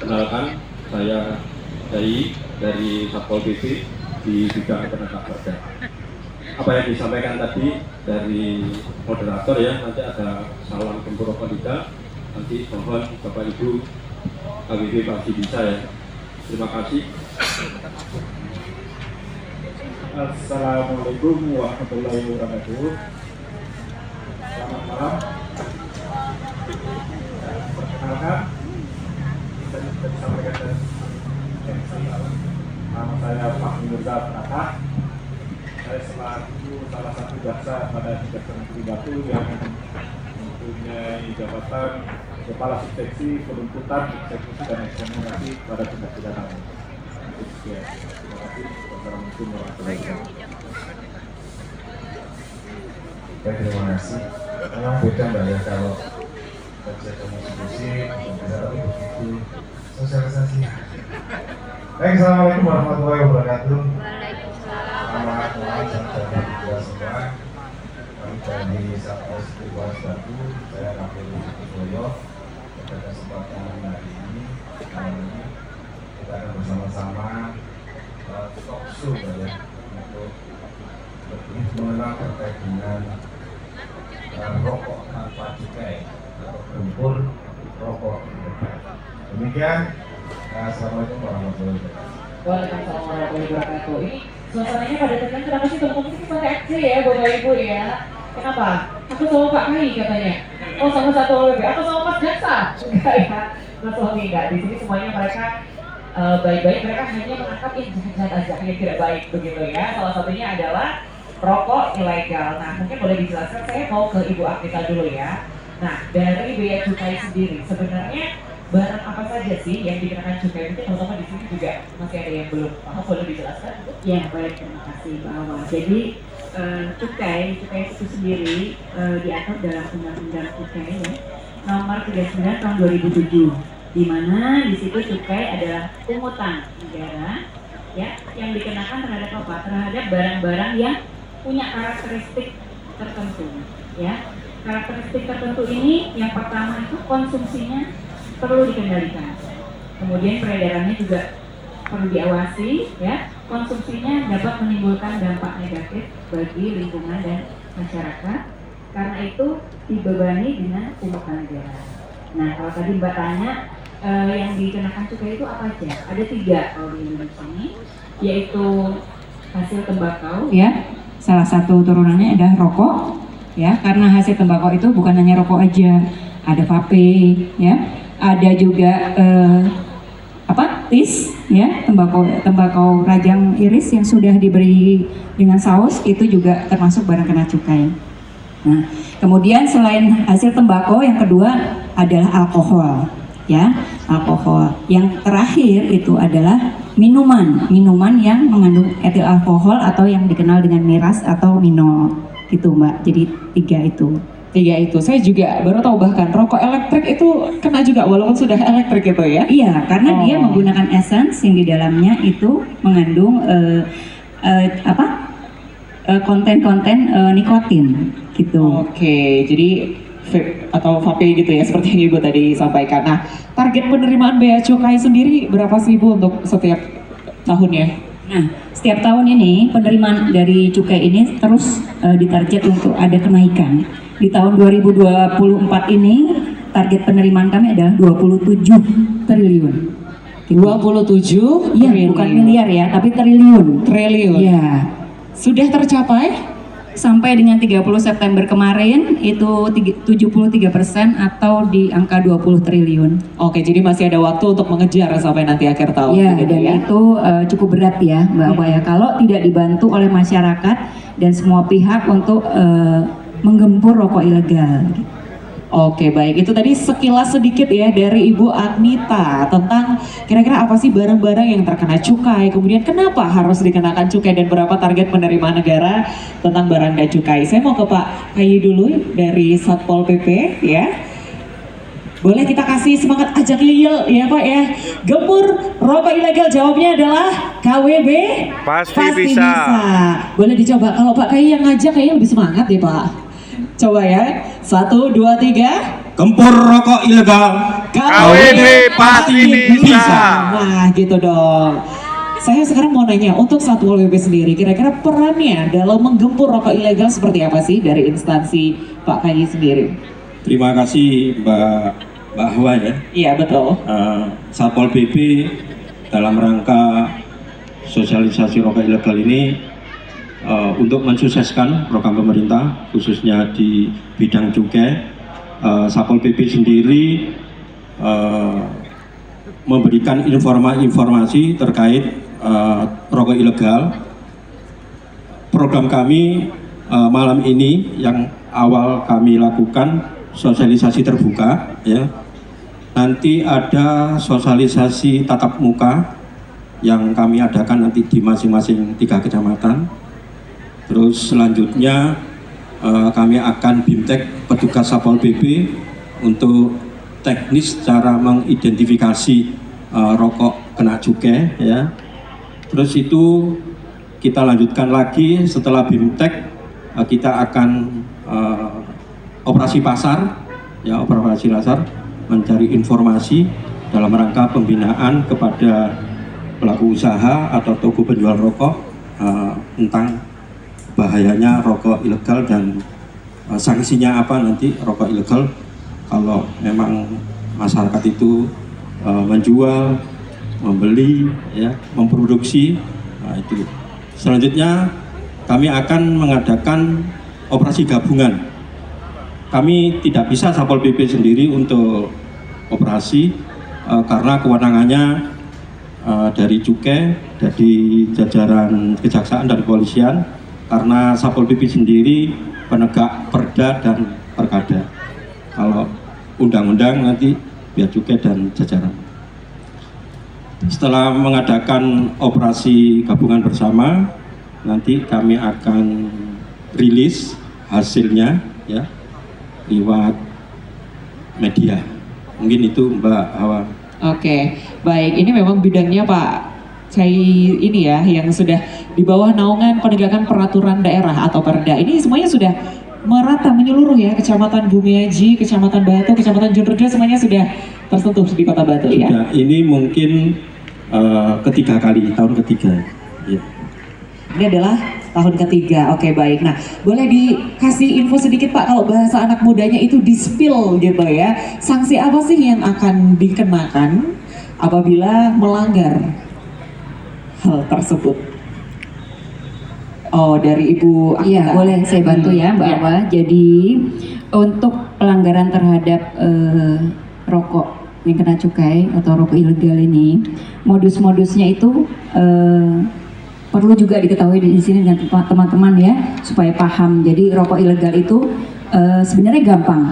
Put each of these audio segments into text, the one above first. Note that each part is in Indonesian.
Kenalkan, saya dari Satpol PP di bidang tenaga kerja. Apa yang disampaikan tadi dari moderator ya, nanti ada salam gempur Okalida, nanti mohon Bapak Ibu KWB pasti bisa ya. Terima kasih. Assalamualaikum warahmatullahi wabarakatuh. Selamat malam. Perkenalkan, tadi sudah disampaikan dari MC. Nama saya Pak Mirza Pratah. Saya selaku salah satu jaksa pada Kejaksaan Negeri Batu yang mempunyai jabatan Kepala Subseksi Penuntutan, Eksekusi dan Eksaminasi pada tindak pidana. Ya, terima kasih. Wassalamualaikum warahmatullahi wabarakatuh. Baik, terima kasih. Memang beda mbak ya kalau kerja konstitusi, beda tapi begitu sosialisasi. Baik, assalamualaikum warahmatullahi wabarakatuh. Selamat malam saudara kita semua. Kami dari Satpol Polres Batu, saya Rafael Boyo. Pada kesempatan hari ini kita akan bersama-sama talk show ya untuk lebih mengenal terkait dengan rokok tanpa cukai atau gempur rokok. Demikian, assalamualaikum warahmatullahi wabarakatuh. Waalaikumsalam warahmatullahi wabarakatuh. Ini suasananya pada tegang, kenapa sih teman-teman ini pakai aksi ya Bapak Ibu ya? Kenapa? Aku sama Pak Kai katanya. Oh sama Satpol PP, atau sama Mas Jaksa? Enggak ya, Mas Suami enggak. Di sini semuanya mereka baik-baik, mereka hanya menangkap yang jahat-jahat aja, yang tidak baik begitu ya. Salah satunya adalah rokok ilegal. Nah mungkin boleh dijelaskan, saya mau ke Ibu Agnita dulu ya. Nah dari bea cukai sendiri, sebenarnya barang apa saja sih yang dikenakan cukai? Mungkin teman-teman di sini juga masih ada yang belum paham, boleh dijelaskan? Ya, baik, terima kasih Mbak Awal. Jadi cukai itu sendiri diatur dalam Undang-Undang Cukai ya, nomor 39 tahun 2007, di mana di situ cukai adalah pungutan negara ya yang dikenakan terhadap apa? Terhadap barang-barang yang punya karakteristik tertentu ya. Karakteristik tertentu ini yang pertama itu konsumsinya perlu dikendalikan, kemudian peredarannya juga perlu diawasi ya, konsumsinya dapat menimbulkan dampak negatif bagi lingkungan dan masyarakat, karena itu dibebani dengan pungutan negara. Nah kalau tadi Mbak tanya yang dikenakan cukai itu apa aja? Ada 3 kalau di Indonesia ini, yaitu hasil tembakau ya, salah satu turunannya adalah rokok ya, karena hasil tembakau itu bukan hanya rokok aja, ada vape ya, ada juga tis ya, tembakau rajang iris yang sudah diberi dengan saus, itu juga termasuk barang kena cukai. Nah kemudian selain hasil tembakau, yang kedua adalah alkohol ya, alkohol. Yang terakhir itu adalah minuman yang mengandung etil alkohol atau yang dikenal dengan miras atau minol gitu Mbak. Jadi 3 itu. 3 itu, saya juga baru tahu bahkan rokok elektrik itu kena juga walaupun sudah elektrik itu ya? Iya, karena dia menggunakan essence yang di dalamnya itu mengandung konten-konten nikotin gitu. Oke, jadi vape atau vape gitu ya, seperti yang Ibu tadi sampaikan. Nah, target penerimaan bea cukai sendiri berapa sih Ibu untuk setiap tahunnya? Nah, setiap tahun ini penerimaan dari cukai ini terus ditarget untuk ada kenaikan. Di tahun 2024 ini target penerimaan kami adalah 27 triliun. 27 Iya, bukan miliar ya, tapi triliun. Triliun. Iya. Sudah tercapai? Sampai dengan 30 September kemarin itu 73% atau di angka 20 triliun. Oke, jadi masih ada waktu untuk mengejar sampai nanti akhir tahun. Ya, dan itu cukup berat ya Mbak Awa ya, kalau tidak dibantu oleh masyarakat dan semua pihak untuk menggempur rokok ilegal. Oke, baik. Itu tadi sekilas sedikit ya dari Ibu Agnita tentang kira-kira apa sih barang-barang yang terkena cukai, kemudian kenapa harus dikenakan cukai dan berapa target penerimaan negara tentang barang dan cukai. Saya mau ke Pak Kayi dulu dari Satpol PP ya. Boleh kita kasih semangat ajak yel ya Pak ya. Gempur rokok ilegal, jawabnya adalah KWB Pasti bisa. Boleh dicoba, kalau Pak Kayi yang ngajak kayaknya lebih semangat deh Pak. Coba ya, 1, 2, 3. Gempur rokok ilegal, KWB pasti bisa. Nah, gitu dong. Saya sekarang mau nanya, untuk Satpol PP sendiri, kira-kira perannya dalam menggempur rokok ilegal seperti apa sih dari instansi Pak Kayi sendiri? Terima kasih Mbak Hawa ya. Iya, betul. Satpol PP dalam rangka sosialisasi rokok ilegal ini untuk mensukseskan program pemerintah khususnya di bidang cukai, Satpol PP sendiri memberikan informasi terkait rokok ilegal. Program kami malam ini yang awal kami lakukan sosialisasi terbuka ya. Nanti ada sosialisasi tatap muka yang kami adakan nanti di masing-masing 3 kecamatan. Terus selanjutnya kami akan bimtek petugas Satpol PP untuk teknis cara mengidentifikasi rokok kena cukai ya. Terus itu kita lanjutkan lagi setelah bimtek, kita akan operasi pasar ya, operasi pasar mencari informasi dalam rangka pembinaan kepada pelaku usaha atau toko penjual rokok tentang bahayanya rokok ilegal dan sanksinya apa nanti rokok ilegal kalau memang masyarakat itu menjual, membeli, ya, memproduksi. Nah, itu. Selanjutnya kami akan mengadakan operasi gabungan. Kami tidak bisa Satpol PP sendiri untuk operasi karena kewenangannya dari cukai, dari jajaran kejaksaan dan kepolisian. Karena Satpol PP sendiri penegak perda dan perkada. Kalau undang-undang nanti biar cukai dan jajaran. Setelah mengadakan operasi gabungan bersama, nanti kami akan rilis hasilnya ya lewat media. Mungkin itu Mbak Hawa. Oke, baik. Ini memang bidangnya Pak Cai ini ya, yang sudah di bawah naungan penegakan peraturan daerah atau Perda. Ini semuanya sudah merata menyeluruh ya, Kecamatan Bumiaji, Kecamatan Batu, Kecamatan Jonrejo, semuanya sudah tersentuh di Kota Batu ya. Sudah, ini mungkin ketiga kali, tahun ketiga. Ya. Ini adalah tahun ketiga. Oke, baik. Nah, boleh dikasih info sedikit Pak, kalau bahasa anak mudanya itu di-spill gitu ya. Sanksi apa sih yang akan dikenakan apabila melanggar hal tersebut? Oh, dari Ibu Akta. Iya, boleh saya bantu ya Mbak Ya. Awa. Jadi untuk pelanggaran terhadap rokok yang kena cukai atau rokok ilegal ini, modus-modusnya itu perlu juga diketahui di sini dengan teman-teman ya, supaya paham. Jadi rokok ilegal itu sebenarnya gampang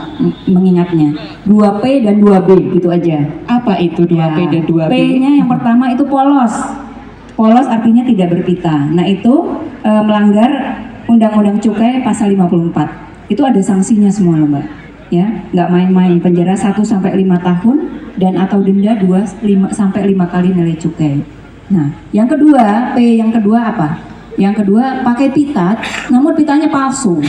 mengingatnya. 2P dan 2B gitu aja. Apa itu 2P dan 2B? P-nya yang pertama itu polos. Polos artinya tidak berpita. Nah itu melanggar Undang-Undang Cukai pasal 54. Itu ada sanksinya semua loh Mbak. Ya, nggak main-main, penjara 1 sampai 5 tahun dan atau denda 2 sampai 5 kali nilai cukai. Nah, yang kedua, P yang kedua apa? Yang kedua pakai pita, namun pitanya palsu.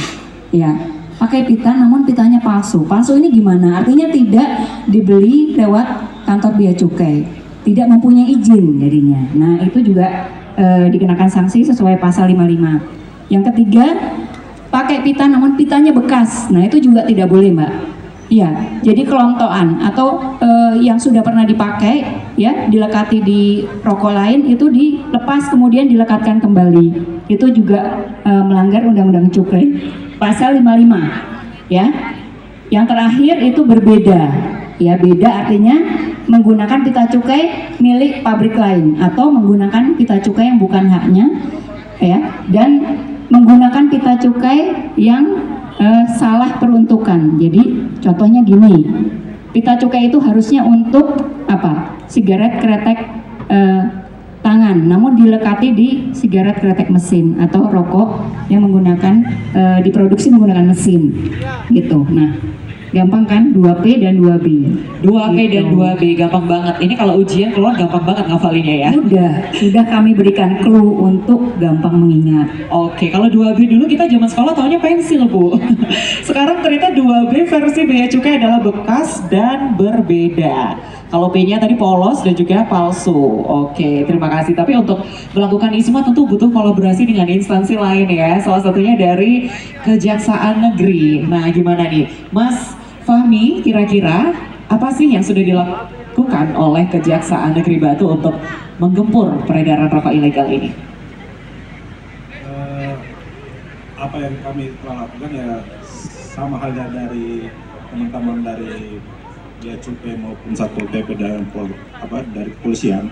Ya, pakai pita namun pitanya palsu. Palsu ini gimana? Artinya tidak dibeli lewat kantor bea cukai, tidak mempunyai izin jadinya. Nah, itu juga dikenakan sanksi sesuai pasal 55. Yang ketiga, pakai pita namun pitanya bekas. Nah, itu juga tidak boleh, Mbak. Iya, jadi kelontoan atau yang sudah pernah dipakai ya, dilekati di rokok lain itu dilepas kemudian dilekatkan kembali. Itu juga melanggar Undang-Undang Cukai pasal 55 ya. Yang terakhir itu berbeda. Ya, beda artinya menggunakan pita cukai milik pabrik lain atau menggunakan pita cukai yang bukan haknya ya, dan menggunakan pita cukai yang salah peruntukan. Jadi contohnya gini, pita cukai itu harusnya untuk apa? Sigaret kretek tangan, namun dilekati di sigaret kretek mesin atau rokok yang menggunakan diproduksi menggunakan mesin, gitu. Nah, Gampang kan? 2P dan 2B. 2P dan Gitu. 2B gampang banget. Ini kalau ujian keluar gampang banget ngafalinnya ya. Sudah kami berikan clue untuk gampang mengingat. Oke, kalau 2B dulu kita zaman sekolah taunya pensil, Bu. Sekarang ternyata 2B versi bea cukai adalah bekas dan berbeda. Kalau P-nya tadi polos dan juga palsu. Oke, terima kasih. Tapi untuk melakukan ini semua tentu butuh kolaborasi dengan instansi lain ya. Salah satunya dari Kejaksaan Negeri. Nah, gimana nih, Mas Fahmi, kira-kira apa sih yang sudah dilakukan oleh Kejaksaan Negeri Batu untuk menggempur peredaran rokok ilegal ini? Apa yang kami telah lakukan ya sama halnya dari teman-teman dari Bea Cukai maupun Satpol PP dan dari kepolisian,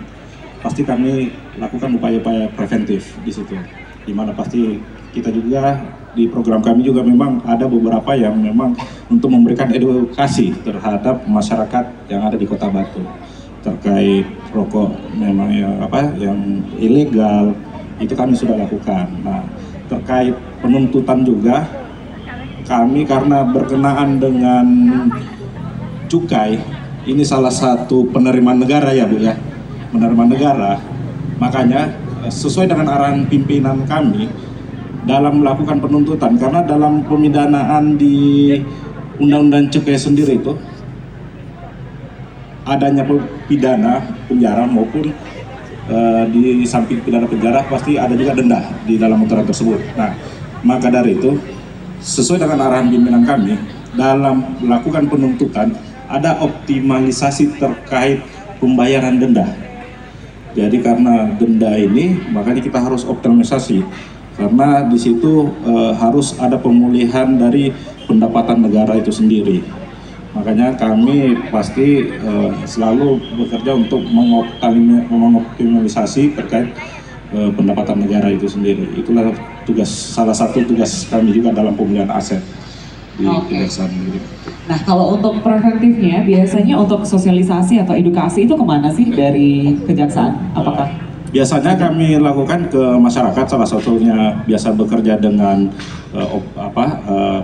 pasti kami lakukan upaya-upaya preventif di situ. Di mana pasti kita juga di program kami juga memang ada beberapa yang memang untuk memberikan edukasi terhadap masyarakat yang ada di Kota Batu terkait rokok memang yang ilegal, itu kami sudah lakukan. Nah, terkait penuntutan juga kami karena berkenaan dengan cukai, ini salah satu penerimaan negara ya Bu ya, penerimaan negara, makanya sesuai dengan arahan pimpinan kami dalam melakukan penuntutan, karena dalam pemidanaan di Undang-Undang Cukai sendiri itu adanya pidana penjara maupun di samping pidana penjara pasti ada juga denda di dalam aturan tersebut. Nah, maka dari itu sesuai dengan arahan pimpinan kami dalam melakukan penuntutan ada optimalisasi terkait pembayaran denda. Jadi karena denda ini makanya kita harus optimalisasi, karena di situ harus ada pemulihan dari pendapatan negara itu sendiri. Makanya kami pasti selalu bekerja untuk mengoptimalisasi terkait pendapatan negara itu sendiri. Itulah salah satu tugas kami juga dalam pemulihan aset di Kejaksaan Negeri. Nah, kalau untuk preventifnya biasanya untuk sosialisasi atau edukasi itu kemana sih dari Kejaksaan? Apakah? Biasanya kami lakukan ke masyarakat, salah satunya biasa bekerja dengan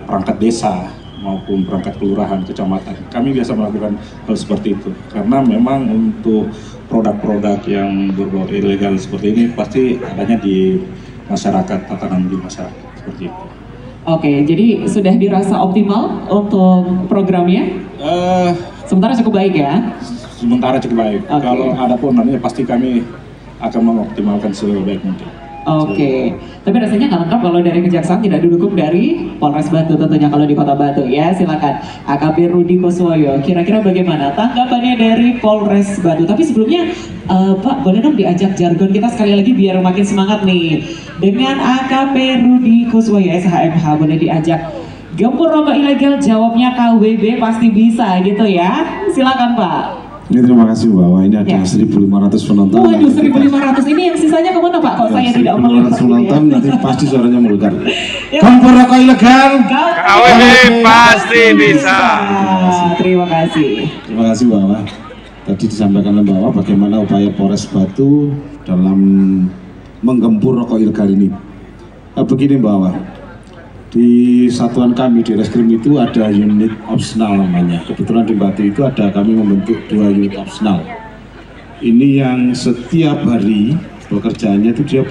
perangkat desa maupun perangkat kelurahan, kecamatan. Kami biasa melakukan hal seperti itu karena memang untuk produk-produk yang berbau ilegal seperti ini pasti adanya di masyarakat, tatanan di masyarakat seperti itu. Oke, jadi sudah dirasa optimal untuk programnya? Sementara cukup baik ya? Sementara cukup baik. Okay. Kalau ada pun nanti pasti kami akan mengoptimalkan sebaik mungkin. Oke, tapi rasanya nggak lengkap kalau dari Kejaksaan tidak didukung dari Polres Batu tentunya kalau di Kota Batu ya. Silakan AKP Rudi Kuswoyo, kira-kira bagaimana tanggapannya dari Polres Batu? Tapi sebelumnya Pak, boleh dong diajak jargon kita sekali lagi biar makin semangat nih. Dengan AKP Rudi Kuswoyo SHMH, boleh diajak gempur rokok ilegal, jawabnya KWB pasti bisa gitu ya. Silakan Pak. Ini terima kasih bahwa ini ada 1.500 penonton. Waduh, 1.500 ini yang sisanya kemana Pak? Kok saya tidak melihat 1.500 penonton nanti pasti suaranya melukar. Ya. Gempur rokok ilegal. KWB pasti bisa. Terima kasih. Terima kasih bahwa tadi disampaikan oleh bahwa bagaimana upaya Polres Batu dalam menggempur rokok ilegal ini. Begini bahwa di satuan kami di Reskrim itu ada unit opsional namanya. Kebetulan di Batu itu kami membentuk 2 unit opsional. Ini yang setiap hari pekerjaannya itu dia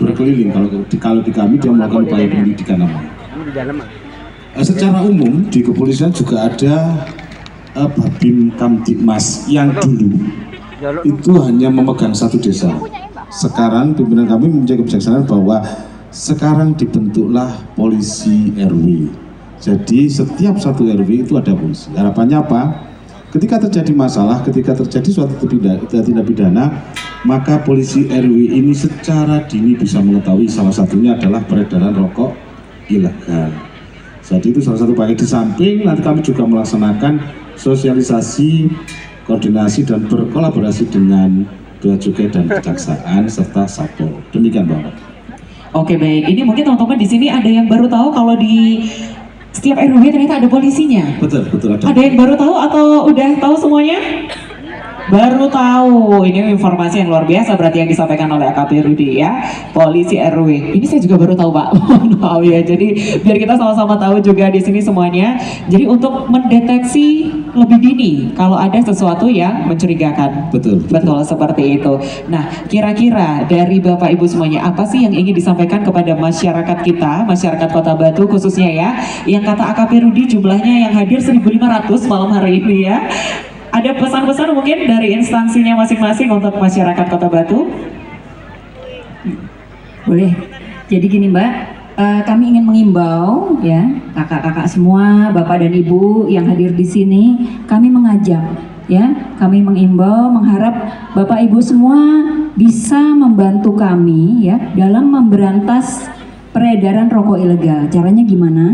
berkeliling. Kalau di kami dia melakukan upaya pendidikan namanya. Secara umum di kepolisian juga ada Babin Kamtibmas yang dulu itu hanya memegang satu desa. Sekarang pimpinan kami menjaga kebijaksanaan bahwa sekarang dibentuklah polisi RW. Jadi setiap satu RW itu ada polisi. Harapannya apa? Ketika terjadi masalah, ketika terjadi suatu tindak pidana, maka polisi RW ini secara dini bisa mengetahui, salah satunya adalah peredaran rokok ilegal. Jadi itu salah satu paket. Di samping nanti kami juga melaksanakan sosialisasi, koordinasi dan berkolaborasi dengan Bea Cukai dan Kejaksaan serta Satpol. Demikian Bapak. Oke baik, ini mungkin teman-teman di sini ada yang baru tahu kalau di setiap RW ternyata ada polisinya. Betul ada. Ada yang baru tahu atau udah tahu semuanya? Baru tahu, ini informasi yang luar biasa berarti yang disampaikan oleh AKP Rudi ya, polisi RW. Ini saya juga baru tahu Pak. Tahu ya. Jadi biar kita sama-sama tahu juga di sini semuanya. Jadi untuk mendeteksi lebih dini kalau ada sesuatu yang mencurigakan. Betul. Betul seperti itu. Nah, kira-kira dari Bapak Ibu semuanya apa sih yang ingin disampaikan kepada masyarakat kita, masyarakat Kota Batu khususnya ya, yang kata AKP Rudi jumlahnya yang hadir 1.500 malam hari ini ya. Ada pesan-pesan mungkin dari instansinya masing-masing untuk masyarakat Kota Batu? Boleh. Jadi gini Mbak, kami ingin mengimbau ya kakak-kakak semua, bapak dan ibu yang hadir di sini, kami mengajak ya, kami mengimbau, mengharap bapak ibu semua bisa membantu kami ya dalam memberantas peredaran rokok ilegal. Caranya gimana?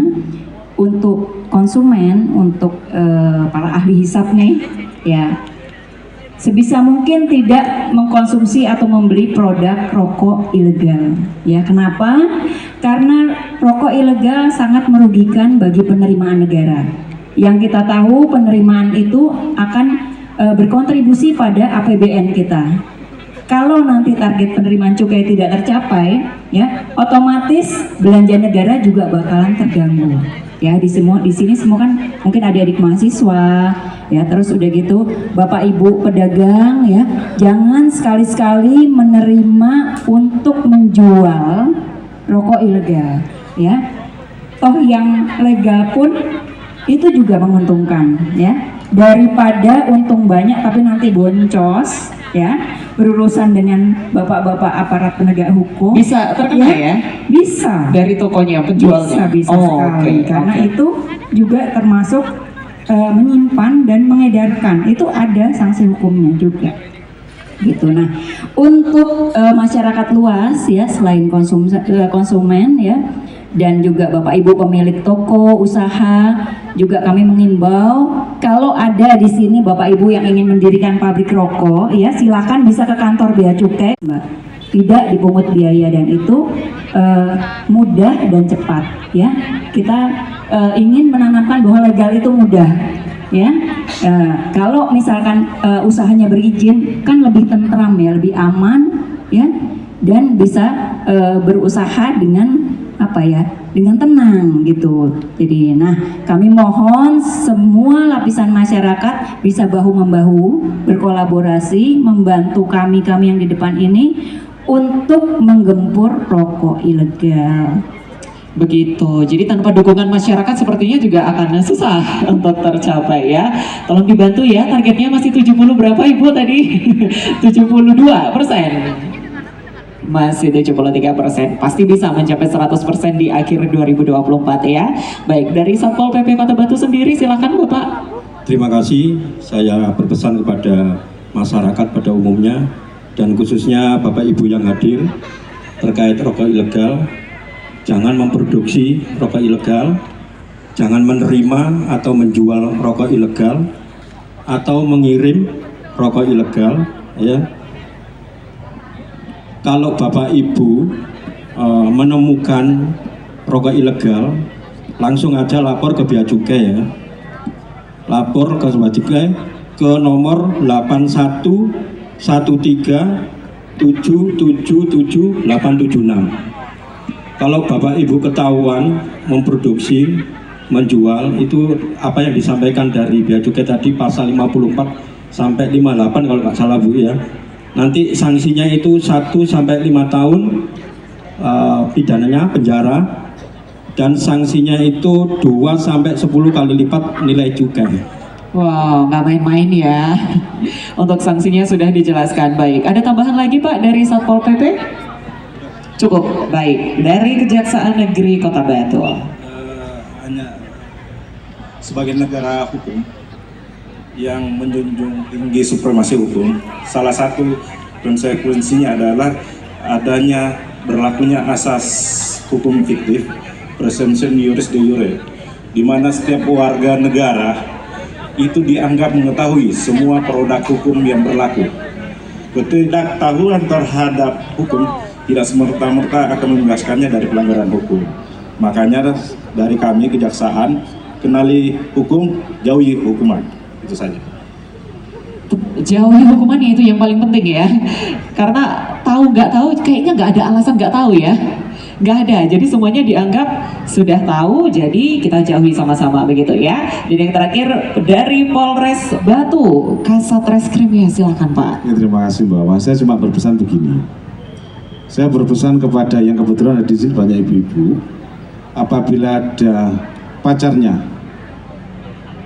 Untuk konsumen, untuk para ahli hisap nih ya, sebisa mungkin tidak mengkonsumsi atau membeli produk rokok ilegal. Ya, kenapa? Karena rokok ilegal sangat merugikan bagi penerimaan negara. Yang kita tahu penerimaan itu akan berkontribusi pada APBN kita. Kalau nanti target penerimaan cukai tidak tercapai, ya otomatis belanja negara juga bakalan terganggu. Ya di sini semua kan mungkin adik-adik mahasiswa, ya terus udah gitu bapak ibu pedagang ya, jangan sekali-sekali menerima untuk menjual rokok ilegal, ya. Toh yang legal pun itu juga menguntungkan, ya. Daripada untung banyak tapi nanti boncos, ya, berurusan dengan bapak-bapak aparat penegak hukum. Bisa terkena ya? Bisa. Dari tokonya penjualnya? Bisa sekali. Karena itu juga termasuk menyimpan dan mengedarkan. Itu ada sanksi hukumnya juga. Gitu. Nah, untuk masyarakat luas ya, selain konsumen ya, dan juga Bapak Ibu pemilik toko, usaha, juga kami mengimbau kalau ada di sini Bapak Ibu yang ingin mendirikan pabrik rokok ya, silakan bisa ke kantor Bea Cukai, Mbak. Tidak dipungut biaya dan itu mudah dan cepat ya. Kita ingin menanamkan bahwa legal itu mudah ya. Kalau misalkan usahanya berizin kan lebih tentram ya, lebih aman ya, dan bisa berusaha dengan dengan tenang gitu. Jadi kami mohon semua lapisan masyarakat bisa bahu-membahu berkolaborasi membantu kami yang di depan ini untuk menggempur rokok ilegal. Begitu, jadi tanpa dukungan masyarakat sepertinya juga akan susah untuk tercapai ya. Tolong dibantu ya, targetnya masih 70 berapa Ibu tadi? 72%. Masih 73%, pasti bisa mencapai 100% di akhir 2024 ya. Baik, dari Satpol PP Kota Batu sendiri silakan Bapak. Terima kasih, saya berpesan kepada masyarakat pada umumnya dan khususnya Bapak Ibu yang hadir terkait rokok ilegal. Jangan memproduksi rokok ilegal, jangan menerima atau menjual rokok ilegal atau mengirim rokok ilegal ya. Kalau Bapak Ibu menemukan rokok ilegal, langsung aja lapor ke Bea Cukai ya. Lapor ke Bea Cukai ke nomor 8113777876. Kalau Bapak Ibu ketahuan memproduksi, menjual, itu apa yang disampaikan dari Bea Cukai tadi pasal 54 sampai 58 kalau nggak salah Bu ya. Nanti sanksinya itu 1 sampai 5 tahun pidananya penjara, dan sanksinya itu 2 sampai 10 kali lipat nilai cukai. Wow, nggak main-main ya. Untuk sanksinya sudah dijelaskan. Baik, ada tambahan lagi Pak dari Satpol PP? Cukup, baik. Dari Kejaksaan Negeri Kota Batu. Hanya sebagai negara hukum yang menjunjung tinggi supremasi hukum, salah satu konsekuensinya adalah adanya berlakunya asas hukum fiktif, presumption iuris de jure, di mana setiap warga negara itu dianggap mengetahui semua produk hukum yang berlaku. Ketidaktahuan terhadap hukum tidak semerta-merta akan membebaskannya dari pelanggaran hukum. Makanya dari kami Kejaksaan, kenali hukum, jauhi hukuman. Itu saja. jauhi hukumannya itu yang paling penting ya. Karena tahu nggak tahu, kayaknya nggak ada alasan nggak tahu ya. Nggak ada, jadi semuanya dianggap sudah tahu, jadi kita jauhi sama-sama begitu ya. Dan yang terakhir dari Polres Batu, Kasat Reskrim ya, silakan Pak. Ya, terima kasih Mbak Wawa. Saya cuma berpesan begini. Saya berpesan kepada yang kebetulan ada di sini banyak ibu-ibu, apabila ada pacarnya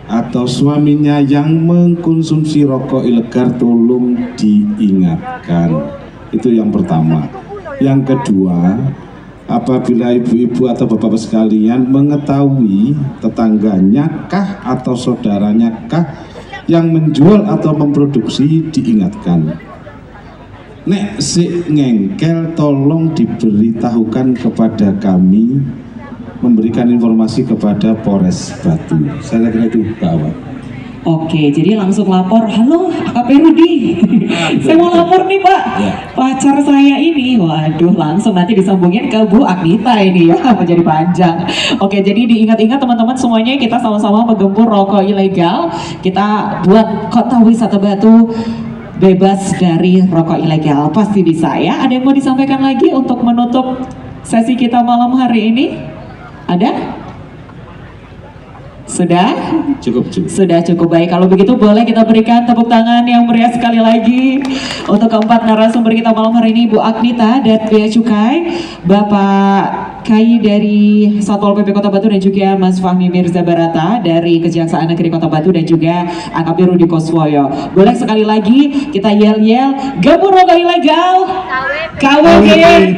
atau suaminya yang mengkonsumsi rokok ilegal, tolong diingatkan. Itu yang pertama. Yang kedua, apabila ibu-ibu atau bapak-bapak sekalian mengetahui tetangganya kah atau saudaranya kah yang menjual atau memproduksi, diingatkan. Nek si ngengkel, tolong diberitahukan kepada kami, memberikan informasi kepada Polres Batu. Saya kira itu Pak Awal. Oke, jadi langsung lapor, halo AKP Rudi, saya mau lapor nih Pak, Ya. pacar saya ini, waduh langsung nanti disambungin ke Bu Agnita ini ya, menjadi panjang. Oke, jadi diingat-ingat teman-teman semuanya, kita sama-sama menggempur rokok ilegal, kita buat kota wisata Batu bebas dari rokok ilegal, pasti bisa ya. Ada yang mau disampaikan lagi untuk menutup sesi kita malam hari ini? Ada? Sudah? Cukup. Sudah cukup baik. Kalau begitu boleh kita berikan tepuk tangan yang meriah sekali lagi untuk keempat narasumber kita malam hari ini, Bu Agnita dari Bea Cukai, Bapak Kai dari Satpol PP Kota Batu, dan juga Mas Fahmi Mirza Barata dari Kejaksaan Negeri Kota Batu, dan juga AKP Rudi Koswoyo. Boleh sekali lagi kita yel-yel, gabung rokok ilegal, KWB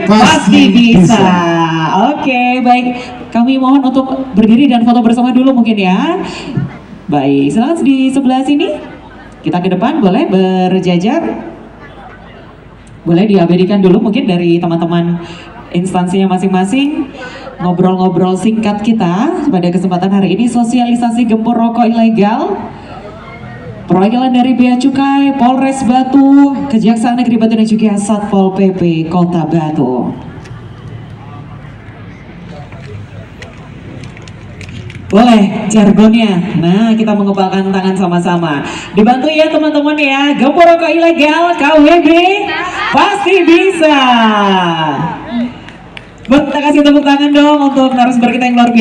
pasti bisa. Oke, baik. Kami mohon untuk berdiri dan foto bersama dulu mungkin ya. Baik, silakan di sebelah sini. Kita ke depan, boleh berjajar. Boleh diabadikan dulu mungkin dari teman-teman instansinya masing-masing. Ngobrol-ngobrol singkat kita pada kesempatan hari ini, sosialisasi gempur rokok ilegal. Perwakilan dari Bea Cukai, Polres Batu, Kejaksaan Negeri Batu, dan juga Satpol PP Kota Batu. Boleh jargonnya. Nah, kita mengepalkan tangan sama-sama. Dibantu ya teman-teman ya. Gempur rokok ilegal, KWB pasti bisa. Kita kasih tepuk tangan dong untuk narasumber kita yang luar biasa.